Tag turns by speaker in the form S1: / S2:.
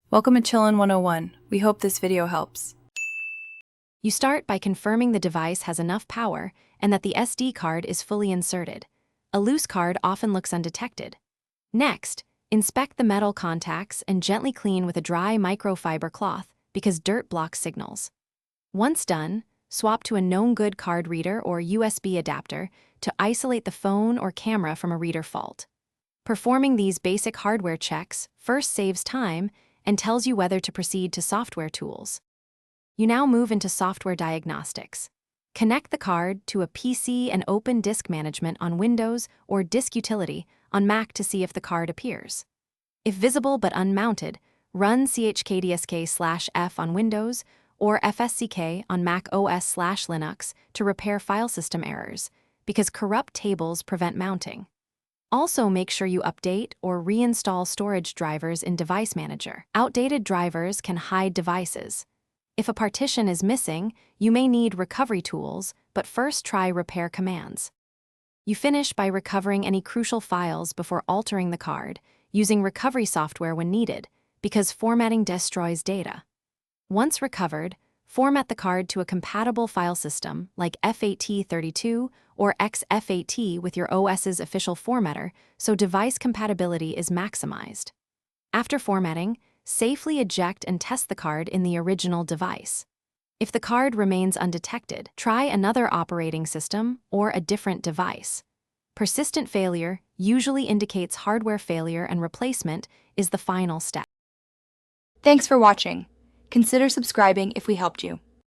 S1: Welcome to Chillin' 101. We hope this video helps.
S2: You start by confirming the device has enough power and that the SD card is fully inserted. A loose card often looks undetected. Next, inspect the metal contacts and gently clean with a dry microfiber cloth because dirt blocks signals. Once done, swap to a known good card reader or USB adapter to isolate the phone or camera from a reader fault. Performing these basic hardware checks first saves time and tells you whether to proceed to software tools. You now move into software diagnostics. Connect the card to a PC and open disk management on Windows or Disk Utility on Mac to see if the card appears. If visible but unmounted, run chkdsk/f on Windows or fsck on Mac OS/Linux to repair file system errors, because corrupt tables prevent mounting. Also, make sure you update or reinstall storage drivers in Device Manager. Outdated drivers can hide devices. If a partition is missing, you may need recovery tools, but first try repair commands. You finish by recovering any crucial files before altering the card, using recovery software when needed, because formatting destroys data. Once recovered, format the card to a compatible file system like FAT32 or XFAT with your OS's official formatter so device compatibility is maximized. After formatting, safely eject and test the card in the original device. If the card remains undetected, try another operating system or a different device. Persistent failure usually indicates hardware failure, and replacement is the final step.
S1: Thanks for watching. Consider subscribing if we helped you.